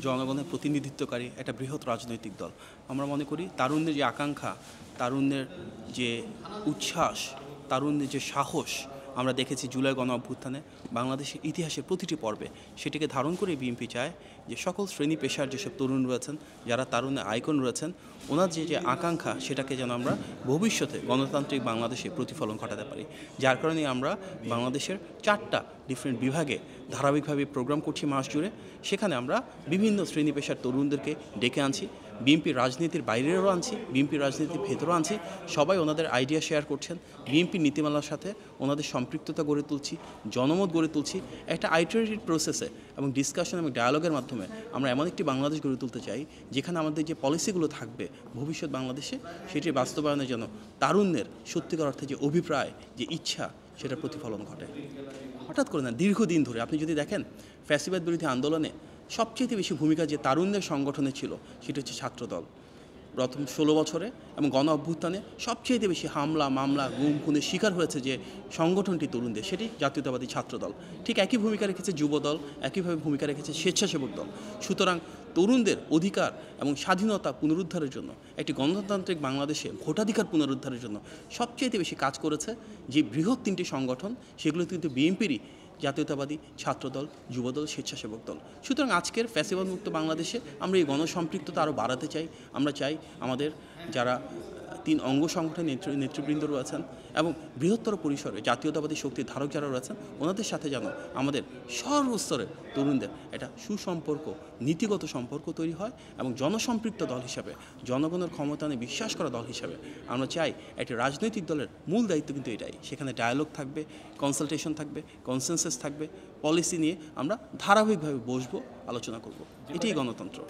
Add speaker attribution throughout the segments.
Speaker 1: জনগণের প্রতিনিধিত্বকারী একটা বৃহৎ রাজনৈতিক দল। আমরা মনে করি তারুণ্যের যে আকাঙ্ক্ষা, তারুণ্যের যে উচ্ছ্বাস, তারুণ্যের যে সাহস আমরা দেখেছি জুলাই গণ অভ্যুত্থানে, বাংলাদেশের ইতিহাসের প্রতিটি পর্বে সেটিকে ধারণ করে বিএনপি চায় যে সকল শ্রেণী পেশার যেসব তরুণ রয়েছেন, যারা তারুণ্যের আইকন রয়েছেন, ওনার যে আকাঙ্ক্ষা সেটাকে যেন আমরা ভবিষ্যতে গণতান্ত্রিক বাংলাদেশে প্রতিফলন ঘটাতে পারি। যার কারণে আমরা বাংলাদেশের 4টা ডিফারেন্ট বিভাগে ধারাবাহিকভাবে প্রোগ্রাম করছি মাস জুড়ে। সেখানে আমরা বিভিন্ন শ্রেণী পেশার তরুণদেরকে ডেকে আনছি, বিএনপির রাজনীতির বাইরেও আনছি, বিএনপির রাজনীতির ভেতরেও আনছি। সবাই ওনাদের আইডিয়া শেয়ার করছেন, বিএনপির নীতিমালার সাথে ওনাদের সম্পৃক্ততা গড়ে তুলছি, জনমত গড়ে তুলছি। একটা আইটারেটিভ প্রসেসে এবং ডিসকাশন এবং ডায়ালগের মাধ্যমে আমরা এমন একটি বাংলাদেশ গড়ে তুলতে চাই যেখানে আমাদের যে পলিসিগুলো থাকবে ভবিষ্যৎ বাংলাদেশে, সেটির বাস্তবায়নে যেন তারুণ্যের সত্যিকার অর্থে যে অভিপ্রায়, যে ইচ্ছা, সেটার প্রতিফলন ঘটে। হঠাৎ করে না, দীর্ঘদিন ধরে আপনি যদি দেখেন ফ্যাসিবাদ বিরোধী আন্দোলনে সবচেয়ে বেশি ভূমিকা যে তারুণ্যের সংগঠনে ছিল সেটা হচ্ছে ছাত্রদল। প্রথম 16 বছরে এবং গণ অভ্যুত্থানে সবচেয়ে বেশি হামলা, মামলা, গুম খুনের শিকার হয়েছে যে সংগঠনটি তরুণদের, সেটি জাতীয়তাবাদী ছাত্রদল। ঠিক একই ভূমিকা রেখেছে যুবদল, একইভাবে ভূমিকা রেখেছে স্বেচ্ছাসেবক দল। সুতরাং তরুণদের অধিকার এবং স্বাধীনতা পুনরুদ্ধারের জন্য, একটি গণতান্ত্রিক বাংলাদেশে ভোটাধিকার পুনরুদ্ধারের জন্য সবচেয়ে বেশি কাজ করেছে যে বৃহৎ 3টি সংগঠন, সেগুলো কিন্তু বিএনপিরই জাতীয়তাবাদী ছাত্রদল, যুবদল, স্বেচ্ছাসেবক দল। সুতরাং আজকের ফ্যাসিবাদ মুক্ত বাংলাদেশে আমরা এই গণসম্পৃক্ততা আরও বাড়াতে চাই। আমরা চাই আমাদের যারা 3 অঙ্গ সংগঠনের নেতৃবৃন্দ রয়েছেন এবং বৃহত্তর পরিসরে জাতীয়তাবাদী শক্তির ধারক যারা রয়েছেন, ওনাদের সাথে যেন আমাদের সর্বস্তরের তরুণদের একটা সুসম্পর্ক, নীতিগত সম্পর্ক তৈরি হয় এবং জনসম্পৃক্ত দল হিসাবে, জনগণের ক্ষমতায়নে বিশ্বাস করা দল হিসাবে আমরা চাই একটি রাজনৈতিক দলের মূল দায়িত্ব কিন্তু এটাই। সেখানে ডায়ালগ থাকবে, কনসালটেশন থাকবে, কনসেনসাস থাকবে, পলিসি নিয়ে আমরা ধারাবাহিকভাবে বসবো, আলোচনা করব। এটাই গণতন্ত্র।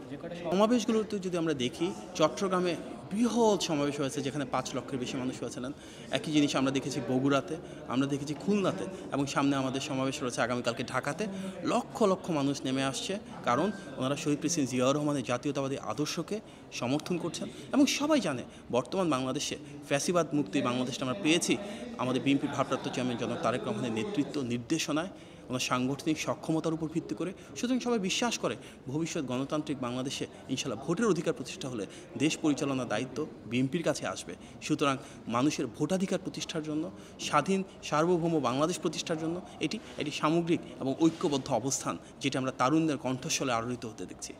Speaker 1: সমাবেশগুলোতে যদি আমরা দেখি, চট্টগ্রামে বৃহৎ সমাবেশ হয়েছে যেখানে 5 লক্ষের বেশি মানুষ হয়েছিলেন। একই জিনিস আমরা দেখেছি বগুড়াতে, আমরা দেখেছি খুলনাতে, এবং সামনে আমাদের সমাবেশ রয়েছে আগামীকালকে ঢাকাতে। লক্ষ লক্ষ মানুষ নেমে আসছে, কারণ ওনারা শহীদ প্রেসিডেন্ট জিয়াউর রহমানের জাতীয়তাবাদী আদর্শকে সমর্থন করছেন। এবং সবাই জানে বর্তমান বাংলাদেশে ফ্যাসিবাদ মুক্তি বাংলাদেশটা আমরা পেয়েছি আমাদের বিএনপির ভারপ্রাপ্ত চেয়ারম্যান জনাব তারেক রহমানের নেতৃত্ব নির্দেশনায়, ওনার সাংগঠনিক সক্ষমতার উপর ভিত্তি করে। সুতরাং সবাই বিশ্বাস করে ভবিষ্যৎ গণতান্ত্রিক বাংলাদেশে ইনশাল্লাহ ভোটের অধিকার প্রতিষ্ঠা হলে দেশ পরিচালনার দায়িত্ব বিএনপির কাছে আসবে। সুতরাং মানুষের ভোটাধিকার প্রতিষ্ঠার জন্য, স্বাধীন সার্বভৌম বাংলাদেশ প্রতিষ্ঠার জন্য এটি একটি সামগ্রিক এবং ঐক্যবদ্ধ অবস্থান, যেটা আমরা তারুণ্যের কণ্ঠস্বরে আলোড়িত হতে দেখছি।